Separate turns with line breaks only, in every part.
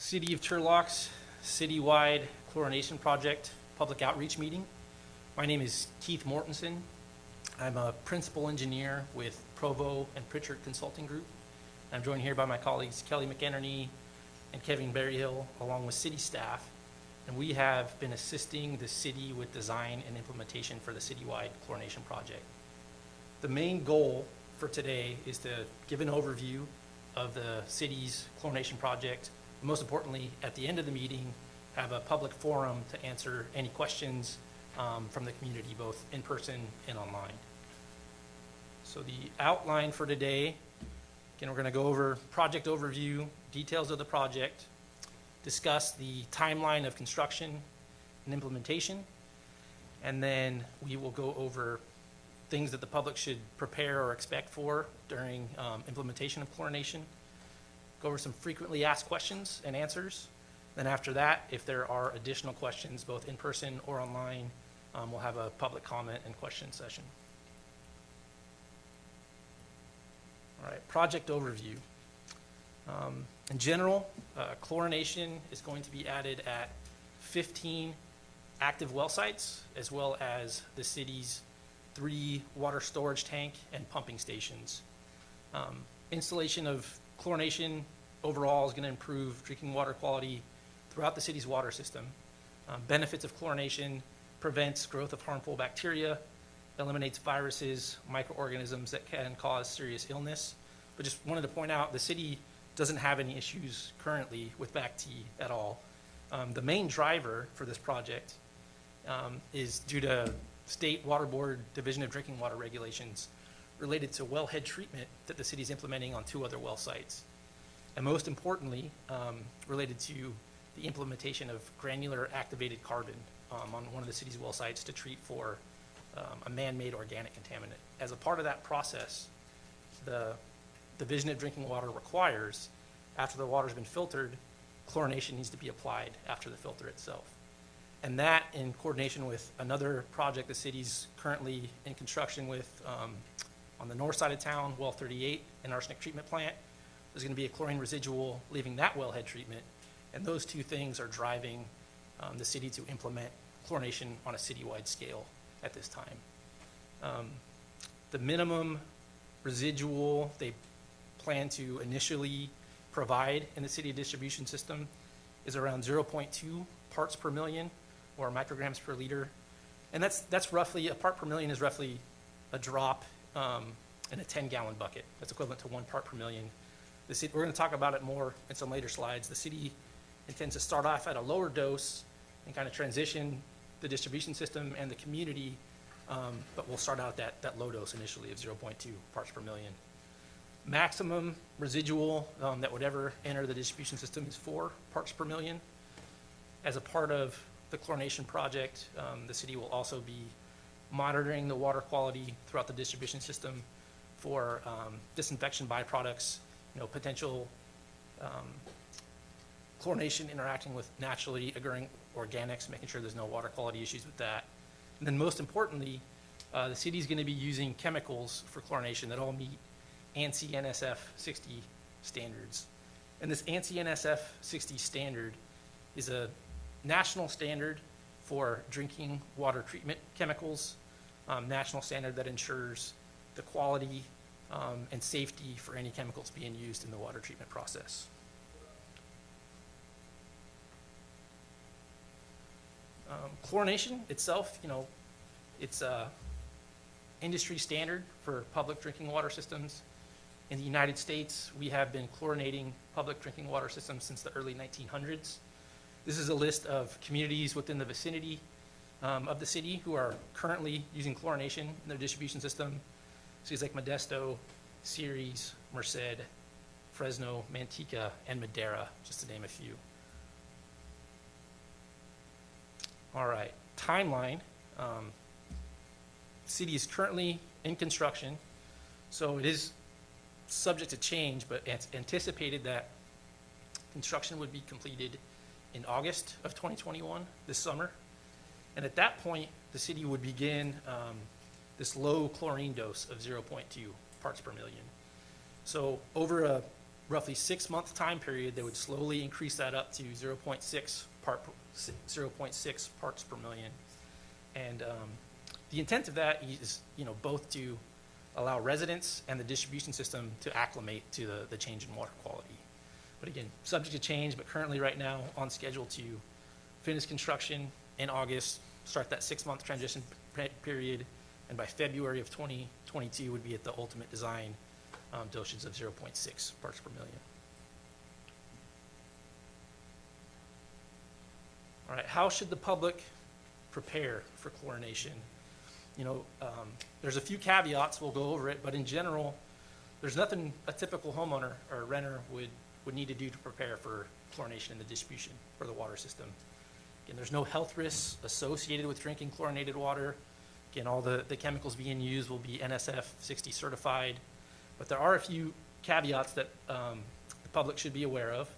City of Turlock's citywide chlorination project public outreach meeting. My name is Keith Mortensen. I'm a principal engineer with Provo and Pritchard Consulting Group. I'm joined here by my colleagues Kelly McEnerney and Kevin Berryhill, along with city staff. And we have been assisting the city with design and implementation for the citywide chlorination project. The main goal for today is to give an overview of the city's chlorination project. And most importantly, at the end of the meeting, have a public forum to answer any questions from the community, both in person and online. So the outline for today, again, we're going to go over project overview, details of the project, discuss the timeline of construction and implementation, and then we will go over things that the public should prepare or expect for during implementation of chlorination, go over some frequently asked questions and answers. Then after that, if there are additional questions, both in person or online, we'll have a public comment and question session. All right, project overview. In general, chlorination is going to be added at 15 active well sites, as well as the city's 3 water storage tank and pumping stations. Installation of chlorination overall is going to improve drinking water quality throughout the city's water system. Benefits of chlorination: prevents growth of harmful bacteria, eliminates viruses, microorganisms that can cause serious illness. But just wanted to point out, the city doesn't have any issues currently with BACT at all. The main driver for this project is due to State Water Board Division of Drinking Water regulations related to wellhead treatment that the city is implementing on 2 other well sites. And most importantly, related to the implementation of granular activated carbon on one of the city's well sites to treat for a man-made organic contaminant. As a part of that process, the Division of Drinking Water requires, after the water's been filtered, chlorination needs to be applied after the filter itself. And that, in coordination with another project the city's currently in construction with on the north side of town, well 38, an arsenic treatment plant, there's going to be a chlorine residual leaving that wellhead treatment. And those 2 things are driving the city to implement chlorination on a citywide scale at this time. The minimum residual they plan to initially provide in the city distribution system is around 0.2 parts per million, or micrograms per liter. And that's roughly, a part per million is roughly a drop in a 10-gallon bucket. That's equivalent to 1 part per million. The city, we're going to talk about it more in some later slides. The city intends to start off at a lower dose and kind of transition the distribution system and the community, but we'll start out that low dose initially of 0.2 parts per million. Maximum residual that would ever enter the distribution system is 4 parts per million. As a part of the chlorination project, the city will also be monitoring the water quality throughout the distribution system for disinfection byproducts, potential chlorination interacting with naturally occurring organics, making sure there's no water quality issues with that. And then most importantly, the city is going to be using chemicals for chlorination that all meet ANSI NSF 60 standards. And this ANSI NSF 60 standard is a national standard for drinking water treatment chemicals, national standard that ensures the quality and safety for any chemicals being used in the water treatment process. Chlorination itself, it's a industry standard for public drinking water systems. In the United States, we have been chlorinating public drinking water systems since the early 1900s. This is a list of communities within the vicinity of the city who are currently using chlorination in their distribution system. Cities like Modesto, Ceres, Merced, Fresno, Manteca, and Madera, just to name a few. All right, timeline. City is currently in construction, so it is subject to change, but it's anticipated that construction would be completed in August of 2021, this summer. And at that point, the city would begin this low chlorine dose of 0.2 parts per million. So over a roughly 6-month time period, they would slowly increase that up to 0.6 parts per million. And the intent of that is, both to allow residents and the distribution system to acclimate to the change in water quality. But again, subject to change, but currently right now on schedule to finish construction in August, start that 6-month transition period, and by February of 2022 would be at the ultimate design dosage of 0.6 parts per million. All right, how should the public prepare for chlorination? There's a few caveats, we'll go over it, but in general, there's nothing a typical homeowner or renter would need to do to prepare for chlorination in the distribution for the water system. Again, there's no health risks associated with drinking chlorinated water. Again, all the chemicals being used will be NSF 60 certified, but there are a few caveats that the public should be aware of.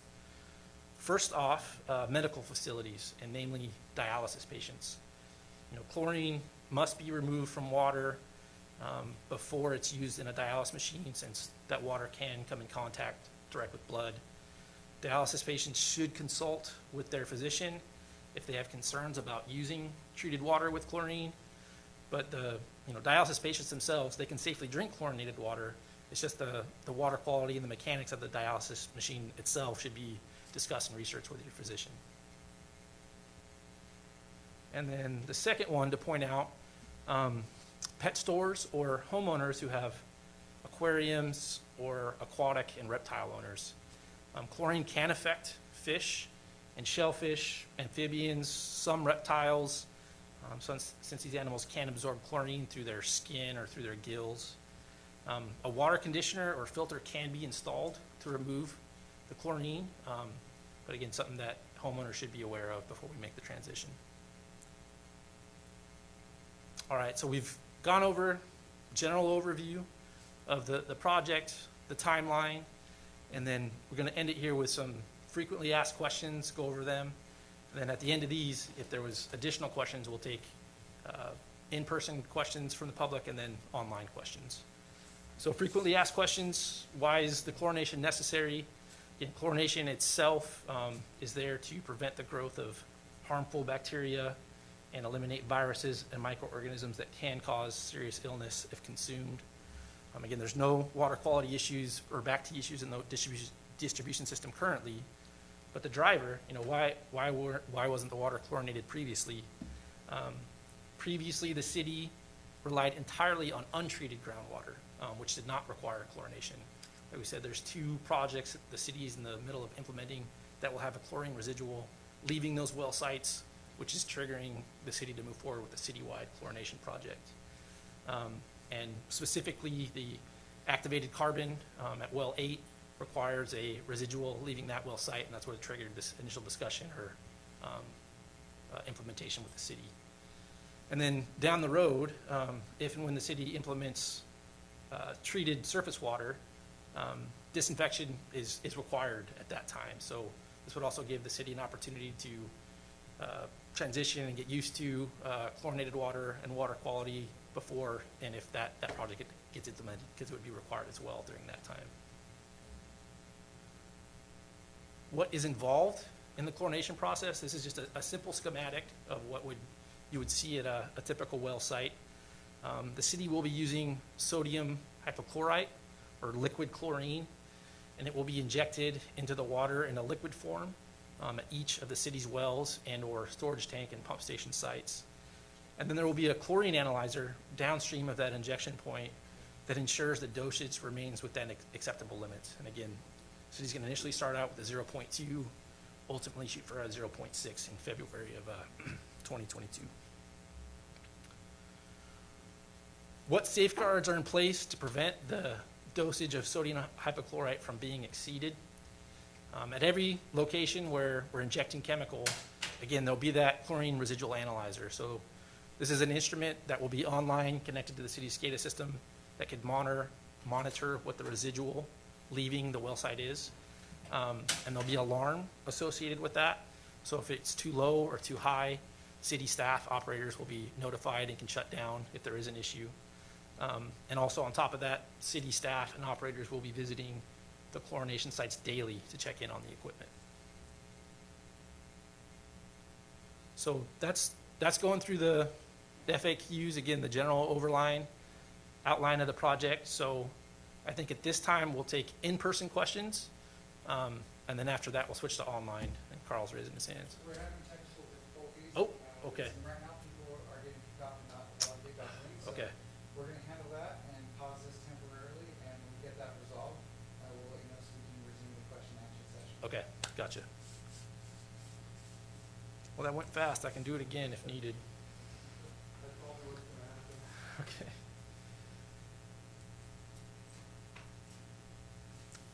First off, medical facilities, and namely dialysis patients. Chlorine must be removed from water before it's used in a dialysis machine, since that water can come in contact direct with blood. Dialysis patients should consult with their physician if they have concerns about using treated water with chlorine. But the dialysis patients themselves, they can safely drink chlorinated water. It's just the water quality and the mechanics of the dialysis machine itself should be discussed and researched with your physician. And then the second one to point out, pet stores or homeowners who have aquariums or aquatic and reptile owners. Chlorine can affect fish and shellfish, amphibians, some reptiles, since these animals can absorb chlorine through their skin or through their gills. A water conditioner or filter can be installed to remove the chlorine, but again, something that homeowners should be aware of before we make the transition. All right, so we've gone over general overview of the project, the timeline, and then we're going to end it here with some frequently asked questions, go over them. And then at the end of these, if there was additional questions, we'll take in-person questions from the public and then online questions. So frequently asked questions, why is the chlorination necessary? Again, chlorination itself is there to prevent the growth of harmful bacteria and eliminate viruses and microorganisms that can cause serious illness if consumed. Again, there's no water quality issues or bacteria issues in the distribution system currently, but the driver, why wasn't the water chlorinated previously? Previously, the city relied entirely on untreated groundwater, which did not require chlorination. Like we said, there's 2 projects that the city is in the middle of implementing that will have a chlorine residual leaving those well sites, which is triggering the city to move forward with a citywide chlorination project. And specifically, the activated carbon at well 8 requires a residual leaving that well site, and that's what triggered this initial discussion or implementation with the city. And then down the road, if and when the city implements treated surface water, disinfection is required at that time. So this would also give the city an opportunity to transition and get used to chlorinated water and water quality before and if that project gets implemented, because it would be required as well during that time. What is involved in the chlorination process? This is just a simple schematic of what you would see at a typical well site. The city will be using sodium hypochlorite or liquid chlorine, and it will be injected into the water in a liquid form at each of the city's wells and or storage tank and pump station sites. And then there will be a chlorine analyzer downstream of that injection point that ensures the dosage remains within acceptable limits. And again, the city's going to initially start out with a 0.2, ultimately shoot for a 0.6 in February of 2022. What safeguards are in place to prevent the dosage of sodium hypochlorite from being exceeded? At every location where we're injecting chemical, again, there'll be that chlorine residual analyzer. So this is an instrument that will be online, connected to the city's SCADA system, that could monitor what the residual leaving the well site is. And there'll be an alarm associated with that. So if it's too low or too high, city staff, operators will be notified and can shut down if there is an issue. And also on top of that, city staff and operators will be visiting the chlorination sites daily to check in on the equipment. So that's going through the FAQs, again, the general outline of the project. So I think at this time, we'll take in-person questions, and then after that, we'll switch to online, and Karl's raising his hands.
We're having technical difficulties.
Oh, okay.
Right now, people are getting dropping out while they got links.
Okay.
We're gonna handle that and pause this temporarily, and when we get that resolved, we'll let you know so we can resume the question and answer session.
Okay, gotcha. Well, that went fast. I can do it again if needed.
That's probably what's gonna happen.
Okay.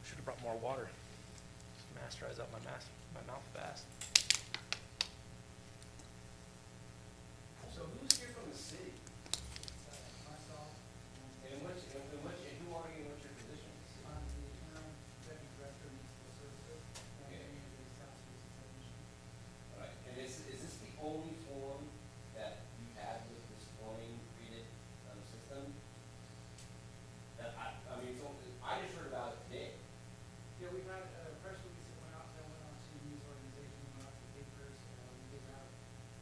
Should have brought more water. Mask dries out my mouth fast.
So who's here from the city?
Myself,
And who are you, and what's your position?
I'm the interim deputy director of municipal services, and
Okay.
I'm the South Street technician.
All right, and is this the only form that you had with this chlorine treated system? That I mean, I just heard about it today.
Yeah, we had a press release that went out, that went out to the news organization, went out to the papers, we gave out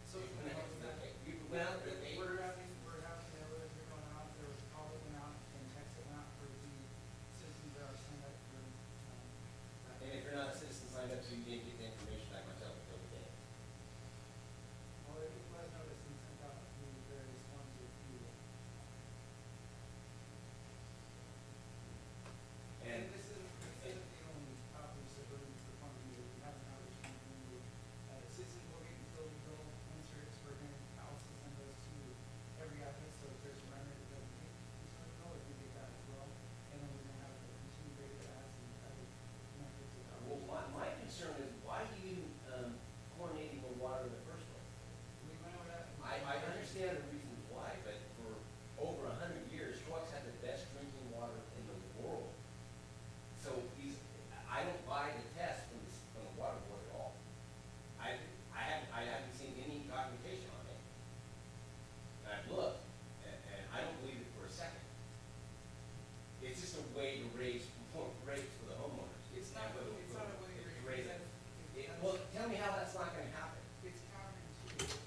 social
You
media.
went out to the paper?
We're having, letters are going out, there was a call that went out, and text that went out for the citizens that are signed up for,
And if you're not a citizen signed up, so you didn't get the information like myself until today.
well, it was noticed and sent out to various ones of you. And this isn't the only outreach that we're doing for funding, we have an outreach campaign where, citizens will get utility bill inserts for dialysis, send those to every address, so if there's a renter that doesn't get utility bill, we can get that as well. And then we're gonna have a continued rate of ads and other methods of
Well,
outreach.
my concern is why are you chlorinating the water in the first place?
We went over that.
I understand the reasons why, but for over 100 years, Turlock's had the best drinking water in the world. So I don't buy the test from the water board at all. I haven't seen any documentation on it. And I've looked, and I don't believe it for a second. It's just a way to raise rates for the homeowners.
It's not a way to
raise it. Well, tell me how that's not gonna happen.
It's counterintuitive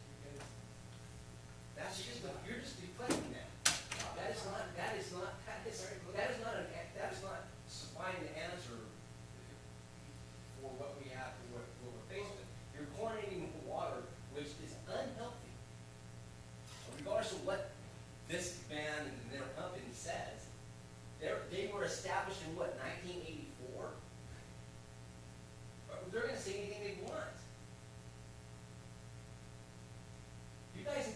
because
You're just deflecting that. That is not supplying the answer for what we have, for what we're faced with. You're chlorinating the water, which is unhealthy. Regardless of what this man and their company says, they were established in what, 1984? They're gonna say anything they want. You guys,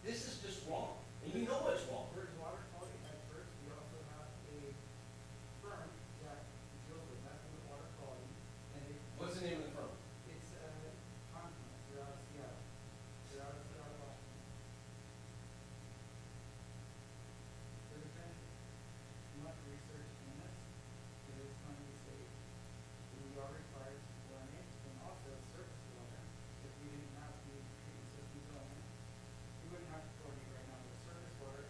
this is just wrong, and you know it's wrong.
we're water quality experts. We also have a firm that deals with nothing but water quality, and
What's the name of the firm?
it's Confluence. They're out of Seattle. They're out of Washington. There's been much research in this. It is currently safe. We are required to chlorinate and also surface water. If we didn't have the treatment systems going in, we wouldn't have to chlorinate right now. But surface water,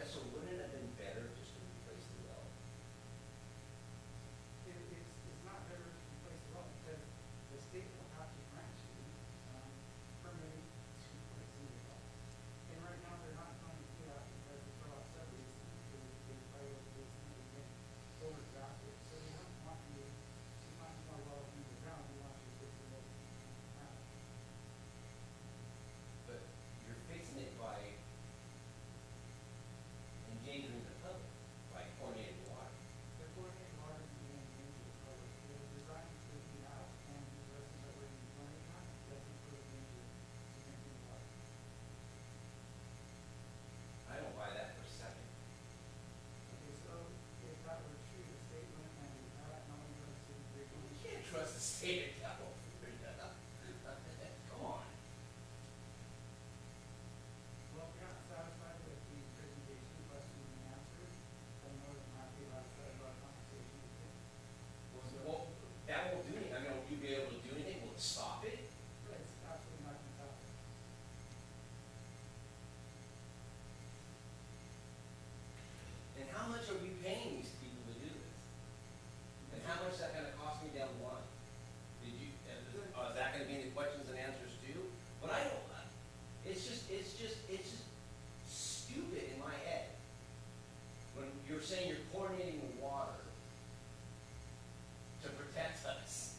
so wouldn't it have been better just to replace the well?
It's not better to replace the well because the state will have to grant you, permitting to replace the well. And right now, they're not going to do that because the Turlock subdivision is priority and everything overdrafted. So they don't want you to find more wells in the ground, they want you to fix the wells in the ground.
But you're fixing it by endangering the public, by chlorinating water.
The chlorinated water is being used in public. It was designed to be out, and the lessons that we're learning on doesn't put it into drinking water.
I don't buy that for a second.
Okay, so if that were true, the state wouldn't mandate that, not only does the city break
You can't trust the state of California. Come on.
Well, if you're not satisfied with the presentation, questions and answers, I'm more than happy to have a conversation with you.
Well, that won't do anything. I mean, will you be able to do anything? Will it stop it?
It's absolutely not going to happen.
And how much are we paying these people to do this? And how much is that gonna cost me down the line? Is that gonna be in the questions and answers too? But I don't, it's just stupid in my head. When you're saying you're chlorinating the water to protect us,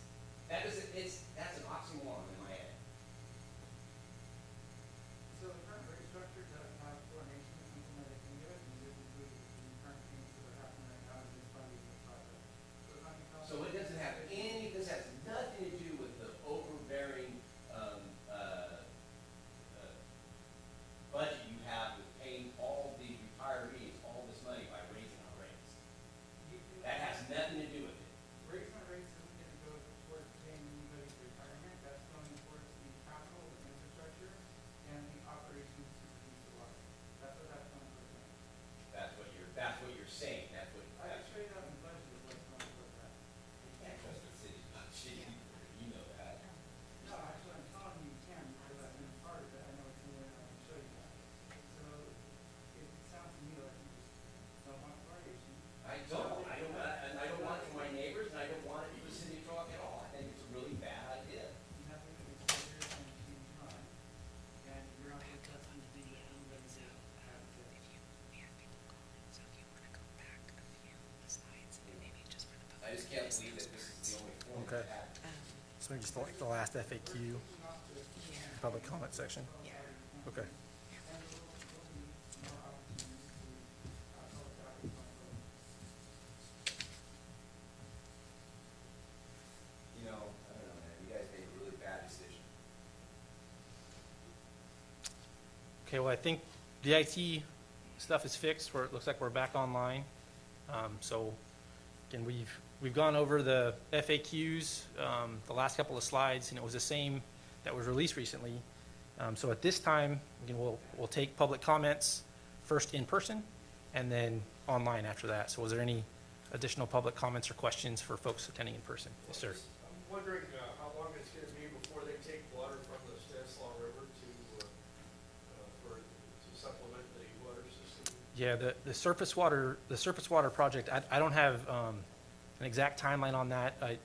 that's an oxymoron in my head.
So the current rate structure does have coordination implemented into it, and it is included in the current things that are happening right now in this funding of the project. So it's not gonna cost.
So it doesn't have this has nothing to do with the overbearing, budget you have with paying all these retirees all this money by raising our rates. That has nothing to do with it.
Raising our rates isn't gonna go towards paying anybody's retirement, that's going towards the capital, the infrastructure, and the operations to produce the water. That's what that's going towards.
That's what you're saying.
I straight out in budget is what's going towards that.
You can't trust the city's budget. You know that.
No, actually, I'm telling you can, because I've been a part of it, I know it's in there, and I can show you that. So, it sounds to me like you just don't want fluoridation.
I don't want it for my neighbors, and I don't want it for the city of Turlock at all. I think it's a really bad idea.
You have to make it clear and change mine, and you're not going to touch on the video.
I just can't believe that this is the only form we
Okay.
have.
So maybe just the last FAQ, public comment section. Okay.
You know, I don't know, man, you guys made a really bad decision.
Okay, well, I think the IT stuff is fixed, where it looks like we're back online. So, again, we've gone over the FAQs, the last couple of slides, and it was the same that was released recently. So at this time, again, we'll take public comments first in person, and then online after that. So was there any additional public comments or questions for folks attending in person? Yes, sir.
I'm wondering how long it's gonna be before they take water from the Stanislaus River to supplement the water system?
Yeah, the surface water project, I don't have an exact timeline on that. I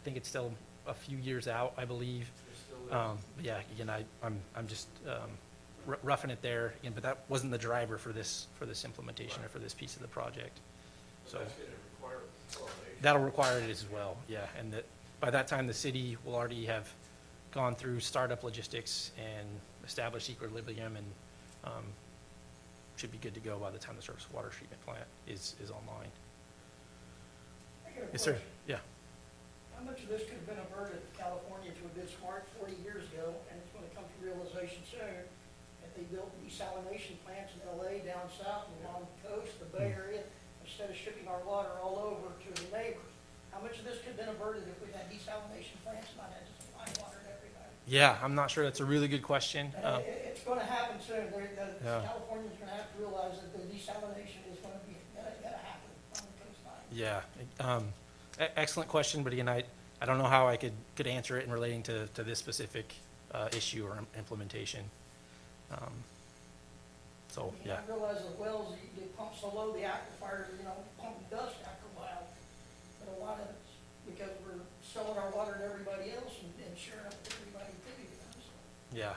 think it's still a few years out, I believe.
There's still
Yeah, again, I'm just roughing it there, again, but that wasn't the driver for this implementation or for this piece of the project. So
that's gonna require chlorination.
that'll require it as well, yeah. And that, by that time, the city will already have gone through startup logistics and established equilibrium, and should be good to go by the time the surface water treatment plant is online.
I got a
Yes, sir.
question.
Yeah.
How much of this could have been averted if California to a good smart 40 years ago, and it's gonna come to realization soon, if they built desalination plants in LA, down south, and along the coast, the Bay Area, instead of shipping our water all over to the neighbors. How much of this could have been averted if we had desalination plants and not had to supply water to everybody?
Yeah, I'm not sure. That's a really good question.
And it's gonna happen soon.
Yeah.
California's gonna have to realize that the desalination is gonna happen on the coastline.
Yeah, excellent question, but again, I don't know how I could answer it in relating to this specific issue or implementation. So,
I mean,
yeah,
I realize the wells, they pump so low, the aquifer, pump dust after a while. But a lot of it's because we're selling our water to everybody else and sharing it with everybody too, so.
yeah.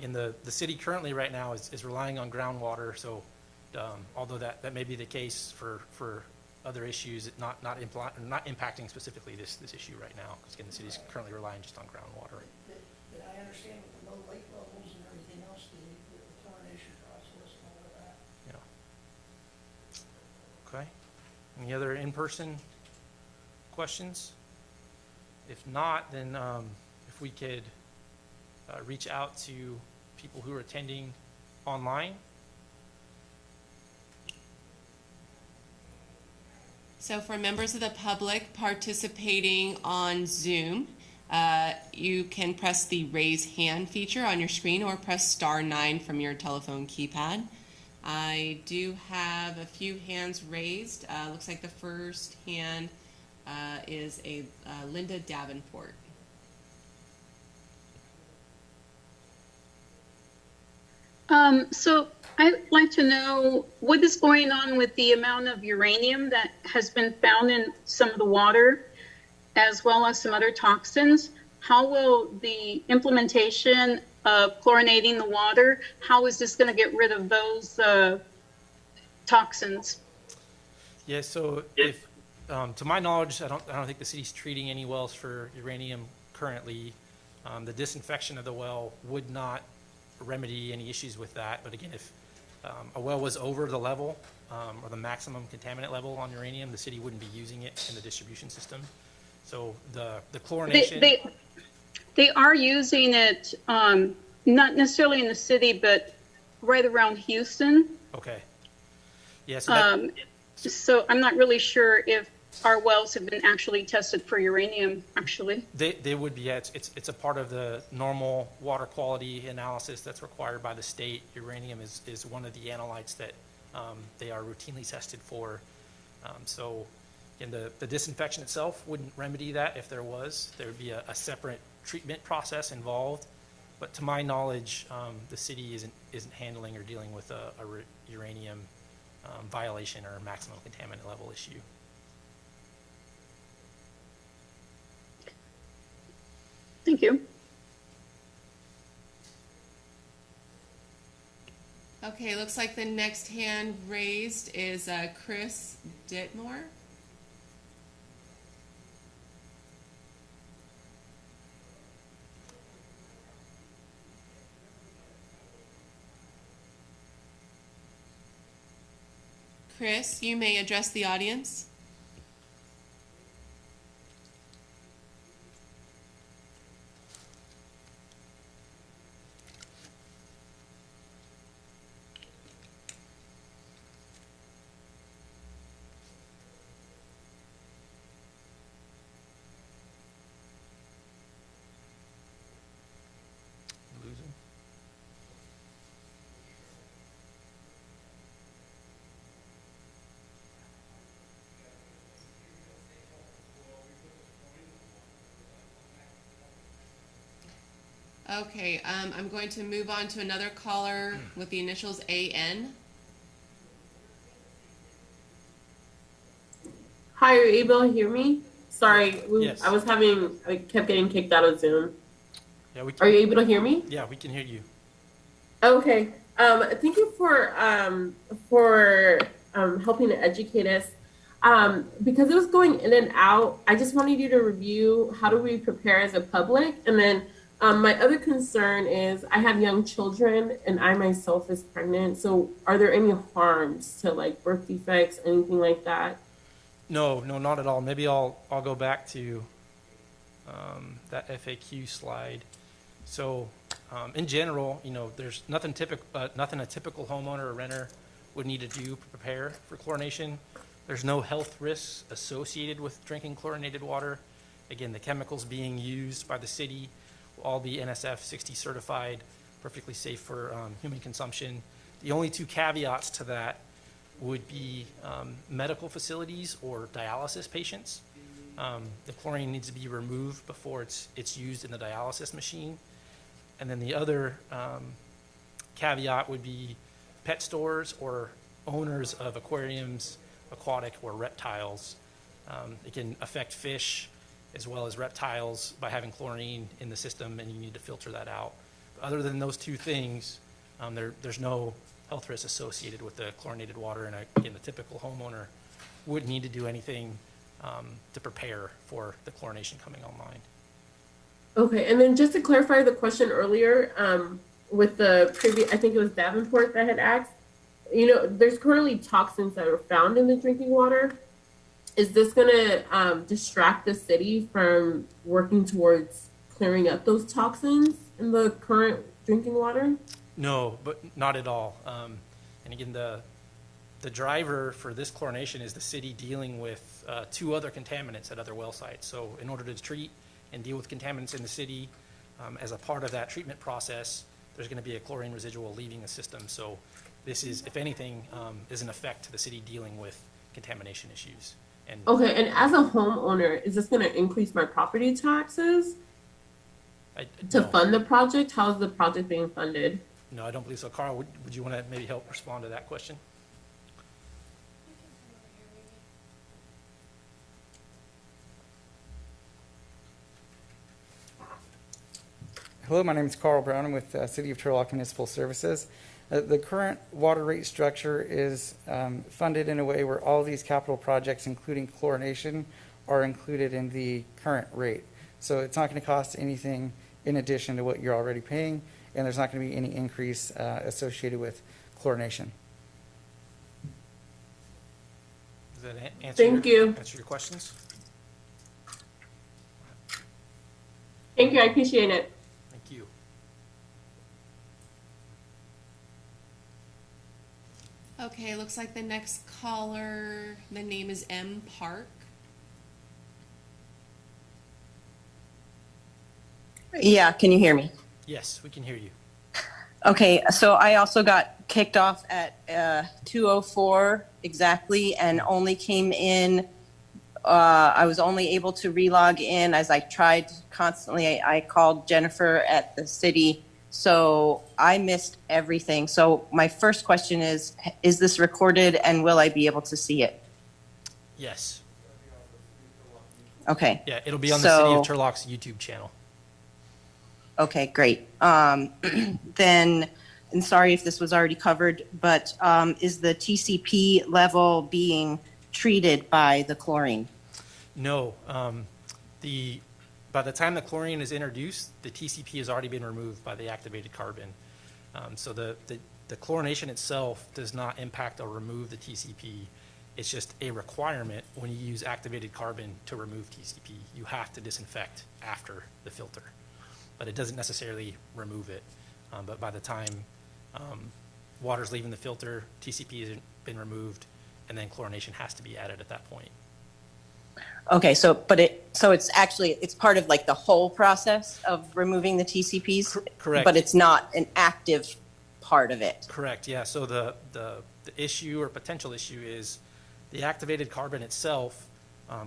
And the city currently right now is relying on groundwater, so, although that may be the case for other issues, not impacting specifically this issue right now, because again, the city's currently relying just on groundwater.
But I understand with the low lake levels and everything else, the chlorination process and all of that.
Yeah. Okay. Any other in-person questions? If not, then if we could reach out to people who are attending online.
So for members of the public participating on Zoom, you can press the raise hand feature on your screen or press *9 from your telephone keypad. I do have a few hands raised. Looks like the first hand is Linda Davenport.
So I'd like to know what is going on with the amount of uranium that has been found in some of the water, as well as some other toxins. How will the implementation of chlorinating the water, how is this going to get rid of those toxins?
Yeah, so if, to my knowledge, I don't think the city's treating any wells for uranium currently. The disinfection of the well would not remedy any issues with that. But again, if a well was over the level or the maximum contaminant level on uranium, the city wouldn't be using it in the distribution system. So the chlorination.
They are using it, not necessarily in the city, but right around Houston.
Okay. Yeah, so
so I'm not really sure if our wells have been actually tested for uranium, actually.
they would be, yeah, it's a part of the normal water quality analysis that's required by the state. Uranium is one of the analytes that they are routinely tested for. So again, the disinfection itself wouldn't remedy that if there was. There would be a separate treatment process involved. But to my knowledge, the city isn't handling or dealing with a uranium violation or maximum contaminant level issue.
Thank you.
Okay, looks like the next hand raised is Chris Ditmore. Chris, you may address the audience.
Lose him.
Okay, I'm going to move on to another caller with the initials AN.
Hi, are you able to hear me? Sorry,
Yes.
I kept getting kicked out of Zoom.
Yeah, we
Are you
can,
able to hear me?
yeah, we can hear you.
Okay. Thank you for helping to educate us. Because it was going in and out, I just wanted you to review how do we prepare as a public, and then my other concern is I have young children and I myself is pregnant. So are there any harms to like birth defects, anything like that?
No, not at all. Maybe I'll go back to that FAQ slide. So in general, there's nothing a typical homeowner or renter would need to do to prepare for chlorination. There's no health risks associated with drinking chlorinated water. Again, the chemicals being used by the city will all be NSF 60 certified, perfectly safe for human consumption. The only two caveats to that would be medical facilities or dialysis patients. The chlorine needs to be removed before it's used in the dialysis machine. And then the other caveat would be pet stores or owners of aquariums, aquatic or reptiles. It can affect fish as well as reptiles by having chlorine in the system, and you need to filter that out. Other than those two things, there's no health risk associated with the chlorinated water, and again, the typical homeowner wouldn't need to do anything to prepare for the chlorination coming online.
Okay, and then just to clarify the question earlier, with the previous, I think it was Davenport that had asked, there's currently toxins that are found in the drinking water. Is this going to distract the city from working towards clearing up those toxins in the current drinking water?
No, but not at all. And again, the driver for this chlorination is the city dealing with 2 other contaminants at other well sites. So in order to treat and deal with contaminants in the city, as a part of that treatment process, there's going to be a chlorine residual leaving the system. So this is, if anything, is an effect to the city dealing with contamination issues. And
okay, and as a homeowner, is this going to increase my property taxes to
no.
fund the project? How is the project being funded?
No, I don't believe so. Carl, would you want to maybe help respond to that question?
Hello, my name is Karl Brown. I'm with City of Turlock Municipal Services. The current water rate structure is funded in a way where all these capital projects, including chlorination, are included in the current rate. So it's not going to cost anything in addition to what you're already paying, and there's not going to be any increase associated with chlorination.
Does that answer
Thank
your questions?
Thank you, I appreciate it.
Thank you.
Okay, looks like the next caller, the name is M. Park.
Yeah, can you hear me?
Yes, we can hear you.
Okay, so I also got kicked off at 2:04 exactly and only came in, I was only able to relog in as I tried constantly. I called Jennifer at the city, so I missed everything. So my first question is this recorded and will I be able to see it?
Yes.
Okay.
Yeah, it'll be on the City of Turlock's YouTube channel.
Okay, great. Then, and sorry if this was already covered, but is the TCP level being treated by the chlorine?
No. By the time the chlorine is introduced, the TCP has already been removed by the activated carbon. So the chlorination itself does not impact or remove the TCP. It's just a requirement when you use activated carbon to remove TCP. You have to disinfect after the filter, but it doesn't necessarily remove it. But by the time water's leaving the filter, TCP has been removed, and then chlorination has to be added at that point.
Okay, so it's actually, it's part of like the whole process of removing the TCPs?
Correct.
But it's not an active part of it?
Correct, yeah. So the issue or potential issue is the activated carbon itself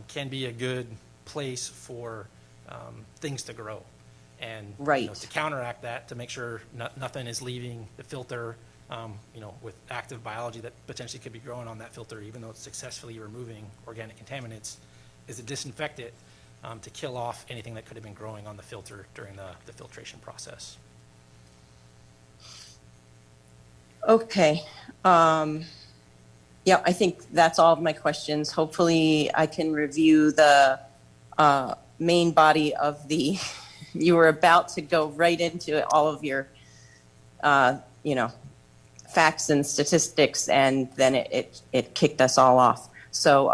can be a good place for things to grow. And
right.
To counteract that, to make sure nothing is leaving the filter, with active biology that potentially could be growing on that filter, even though it's successfully removing organic contaminants, is to disinfect it to kill off anything that could have been growing on the filter during the filtration process.
Okay. Yeah, I think that's all of my questions. Hopefully I can review the main body of the, you were about to go right into all of your, facts and statistics, and then it kicked us all off. So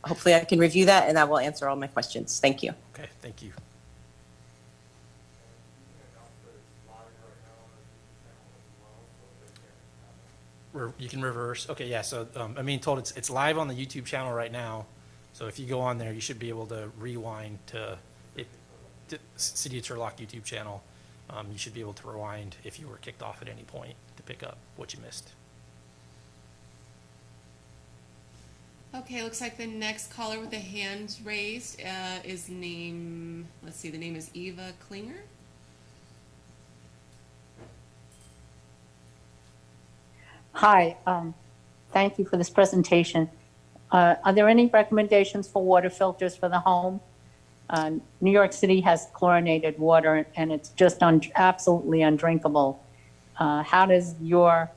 hopefully I can review that, and that will answer all my questions. Thank you.
Okay, thank you. You can reverse. Okay, yeah. So I'm being told it's live on the YouTube channel right now. So if you go on there, you should be able to rewind to the City of Turlock YouTube channel. You should be able to rewind if you were kicked off at any point to pick up what you missed.
Okay, looks like the next caller with the hand raised is the name is Eva Klinger.
Hi, thank you for this presentation. Are there any recommendations for water filters for the home? New York City has chlorinated water and it's just absolutely undrinkable. How does your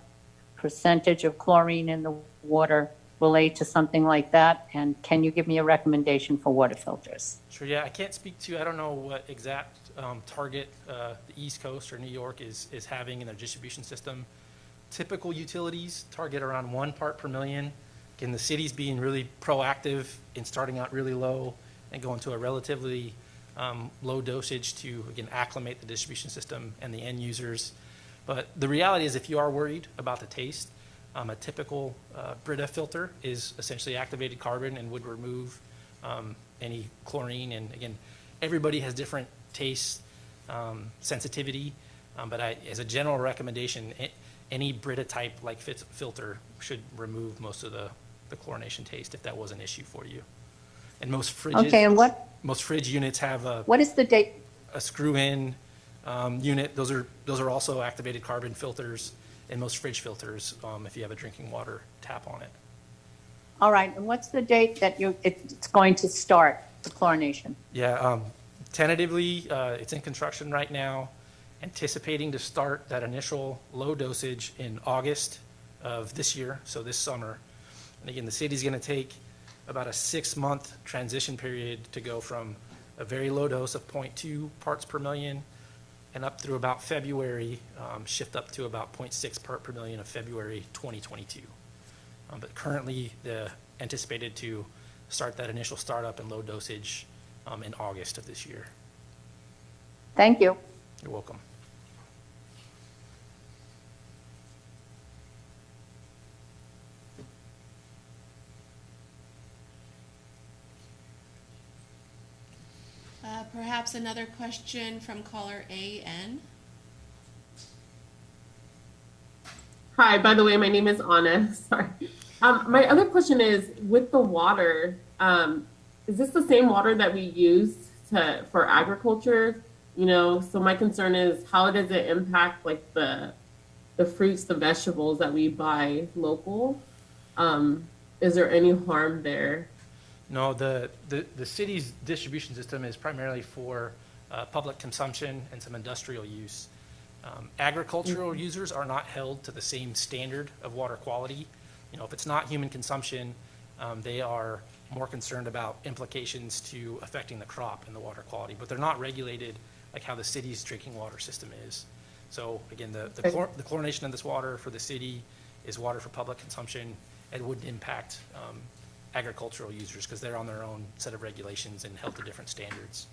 percentage of chlorine in the water relate to something like that? And can you give me a recommendation for water filters?
Sure, yeah, I can't speak to, I don't know what exact target the East Coast or New York is having in their distribution system. Typical utilities target around 1 part per million. Again, the city's being really proactive in starting out really low and going to a relatively low dosage to, again, acclimate the distribution system and the end users. But the reality is if you are worried about the taste, a typical Brita filter is essentially activated carbon and would remove any chlorine. And again, everybody has different taste sensitivity, but as a general recommendation, any Brita type like filter should remove most of the chlorination taste if that was an issue for you. And most fridges,
Okay, and
most fridge units have
what is the date?
a screw-in unit. Those are also activated carbon filters, and most fridge filters if you have a drinking water tap on it.
All right, and what's the date that it's going to start, the chlorination?
Yeah, tentatively, it's in construction right now, anticipating to start that initial low dosage in August of this year, so this summer. And again, the city's going to take about a 6-month transition period to go from a very low dose of 0.2 parts per million and up through about February, shift up to about 0.6 part per million of February 2022. But currently, the anticipated to start that initial startup and low dosage in August of this year.
Thank you.
You're welcome.
Perhaps another question from caller AN.
Hi, by the way, my name is Anna. Sorry. My other question is, with the water, is this the same water that we use for agriculture? You know, so my concern is how does it impact like the fruits, the vegetables that we buy local? Is there any harm there?
No, the city's distribution system is primarily for public consumption and some industrial use. Agricultural users are not held to the same standard of water quality. You know, if it's not human consumption, they are more concerned about implications to affecting the crop and the water quality, but they're not regulated like how the city's drinking water system is. So again, the chlorination of this water for the city is water for public consumption and wouldn't impact agricultural users because they're on their own set of regulations and held to different standards.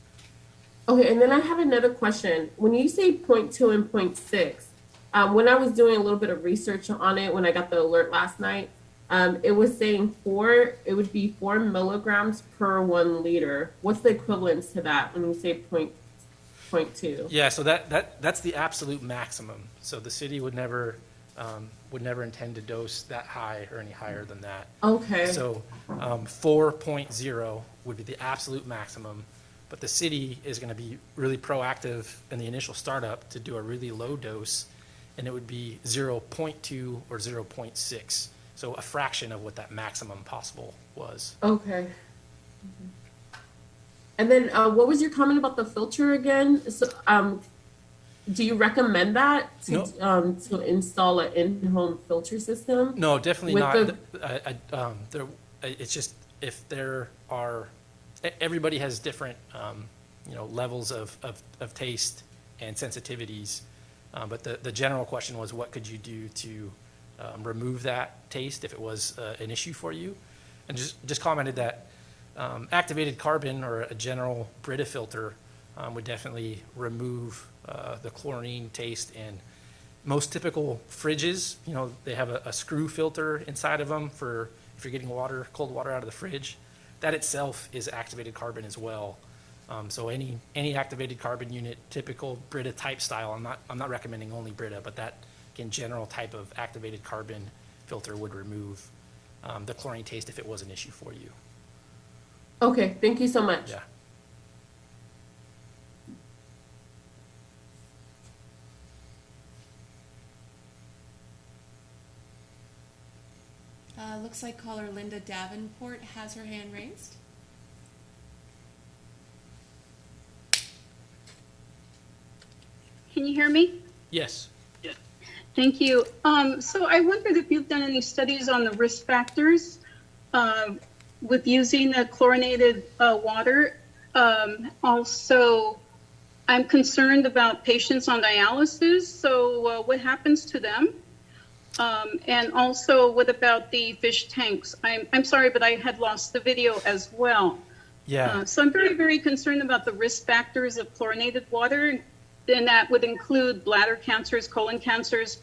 Okay, and then I have another question. When you say 0.2 and 0.6, when I was doing a little bit of research on it, when I got the alert last night, it was saying it would be 4 milligrams per 1 liter. What's the equivalence to that when you say 0.2?
Yeah, so that's the absolute maximum. So the city would never intend to dose that high or any higher than that.
Okay.
So 4.0 would be the absolute maximum, but the city is going to be really proactive in the initial startup to do a really low dose, and it would be 0.2 or 0.6, so a fraction of what that maximum possible was.
Okay. And then what was your comment about the filter again? So, do you recommend that to install an in-home filter system?
No, definitely not. It's just if there are, everybody has different, levels of taste and sensitivities. But the general question was, what could you do to remove that taste if it was an issue for you? And just commented that activated carbon or a general Brita filter would definitely remove the chlorine taste. And most typical fridges, they have a screw filter inside of them for if you're getting cold water out of the fridge. That itself is activated carbon as well. So any activated carbon unit, typical Brita type style, I'm not recommending only Brita, but that again general type of activated carbon filter would remove the chlorine taste if it was an issue for you.
Okay, thank you so much.
Yeah.
Looks like caller Linda Davenport has her hand raised.
Can you hear me?
Yes.
Thank you. So I wondered if you've done any studies on the risk factors with using the chlorinated water. Also, I'm concerned about patients on dialysis. So what happens to them? And also, what about the fish tanks? I'm sorry, but I had lost the video as well.
Yeah.
So I'm very, very concerned about the risk factors of chlorinated water, and that would include bladder cancers, colon cancers.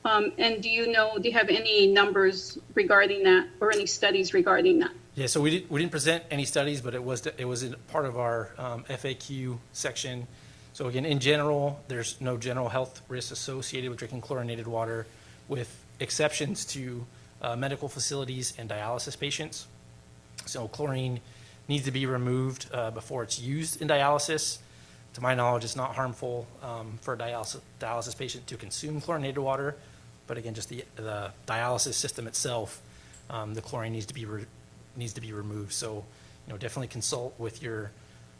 And do you have any numbers regarding that or any studies regarding that?
Yeah, so we didn't present any studies, but it was in part of our FAQ section. So again, in general, there's no general health risks associated with drinking chlorinated water, with exceptions to medical facilities and dialysis patients. So chlorine needs to be removed before it's used in dialysis. To my knowledge, it's not harmful for a dialysis patient to consume chlorinated water, but again, just the dialysis system itself, the chlorine needs to be removed. So, definitely consult with your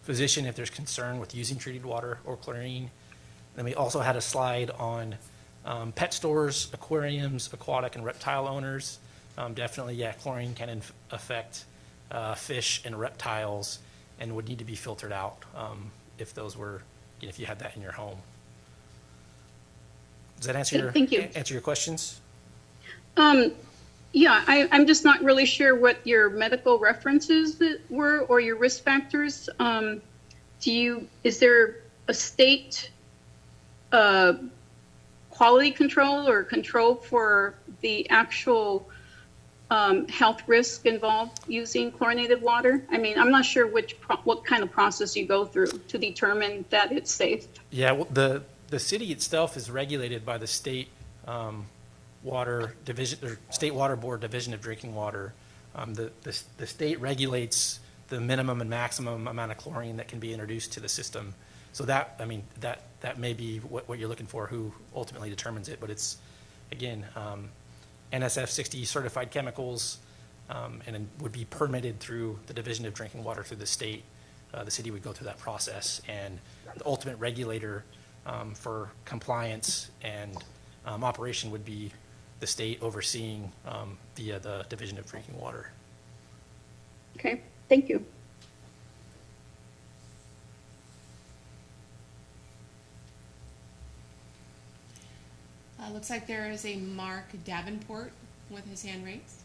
physician if there's concern with using treated water or chlorine. Then we also had a slide on pet stores, aquariums, aquatic and reptile owners. Definitely, yeah, chlorine can affect fish and reptiles and would need to be filtered out if you had that in your home. Does that answer your questions?
Yeah, I'm just not really sure what your medical references were or your risk factors. Is there a state quality control or control for the actual health risk involved using chlorinated water? I mean, I'm not sure what kind of process you go through to determine that it's safe.
Yeah, well, the city itself is regulated by the state water division, or State Water Board Division of Drinking Water. The state regulates the minimum and maximum amount of chlorine that can be introduced to the system. So that may be what you're looking for, who ultimately determines it. But it's, again, NSF 60 certified chemicals, and it would be permitted through the Division of Drinking Water through the state. The city would go through that process, and the ultimate regulator for compliance and operation would be the state overseeing via the Division of Drinking Water.
Okay, thank you.
Looks like there is a Mark Davenport with his hand raised.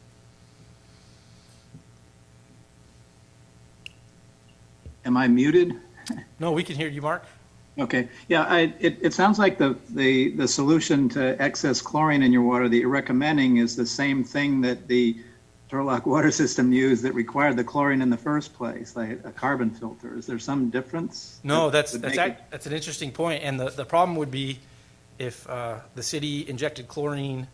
Am I muted?
No, we can hear you, Mark.
Okay. Yeah, it sounds like the solution to excess chlorine in your water that you're recommending is the same thing that the Turlock water system used that required the chlorine in the first place, like a carbon filter. Is there some difference?
No, that's an interesting point. And the problem would be if the city injected chlorine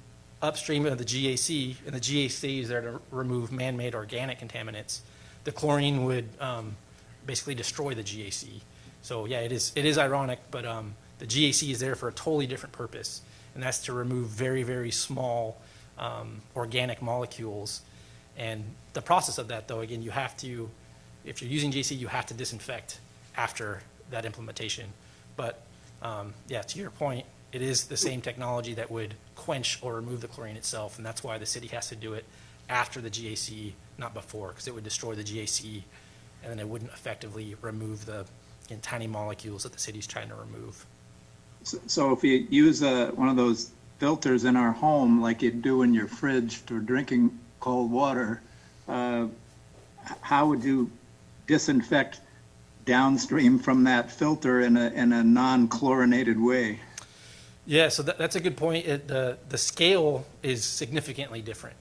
upstream of the GAC, and the GAC is there to remove man-made organic contaminants, the chlorine would basically destroy the GAC. So yeah, it is ironic, but the GAC is there for a totally different purpose, and that's to remove very, very small organic molecules. And the process of that, though, again, you have to, if you're using GAC, you have to disinfect after that implementation. But yeah, to your point, it is the same technology that would quench or remove the chlorine itself, and that's why the city has to do it after the GAC, not before, because it would destroy the GAC, and then it wouldn't effectively remove the tiny molecules that the city's trying to remove.
So if you use one of those filters in our home, like you do in your fridge for drinking cold water, how would you disinfect downstream from that filter in a non-chlorinated way?
Yeah, so that's a good point. The scale is significantly different,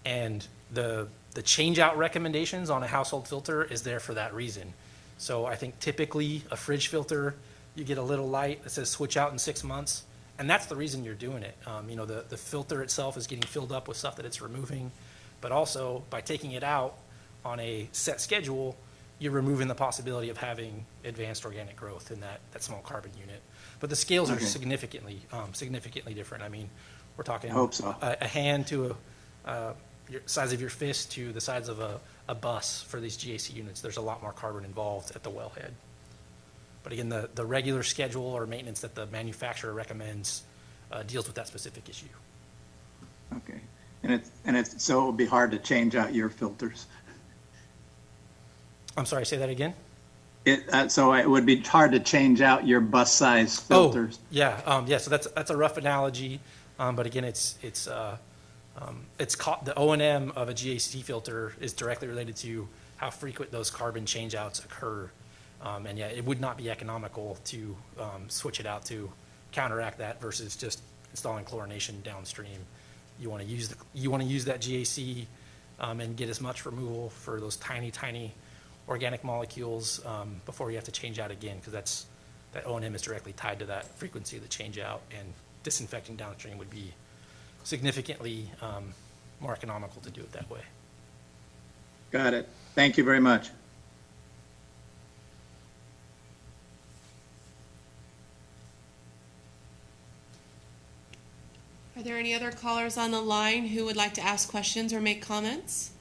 and the change-out recommendations on a household filter is there for that reason. So I think typically a fridge filter, you get a little light that says switch out in 6 months, and that's the reason you're doing it. The filter itself is getting filled up with stuff that it's removing, but also by taking it out on a set schedule, you're removing the possibility of having advanced organic growth in that small carbon unit. But the scales are significantly different. I mean, we're talking
I hope so.
a hand to size of your fist to the size of a bus for these GAC units. There's a lot more carbon involved at the wellhead. But again, the regular schedule or maintenance that the manufacturer recommends deals with that specific issue.
Okay. And it's so it would be hard to change out your filters.
I'm sorry, say that again?
So it would be hard to change out your bus size filters.
Oh, yeah, so that's a rough analogy, but again, the O&M of a GAC filter is directly related to how frequent those carbon changeouts occur. And yeah, it would not be economical to switch it out to counteract that versus just installing chlorination downstream. You want to use that GAC and get as much removal for those tiny organic molecules before you have to change out again, because that O&M is directly tied to that frequency of the change out, and disinfecting downstream would be significantly more economical to do it that way.
Got it. Thank you very much.
Are there any other callers on the line who would like to ask questions or make comments?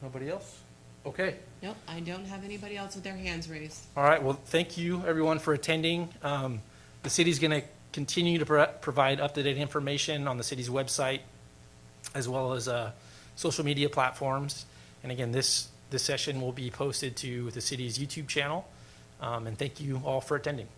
Nobody else? Okay.
Nope, I don't have anybody else with their hands raised.
All right, well, thank you everyone for attending. The city's going to continue to provide up-to-date information on the city's website, as well as social media platforms. And again, this session will be posted to the city's YouTube channel. And thank you all for attending.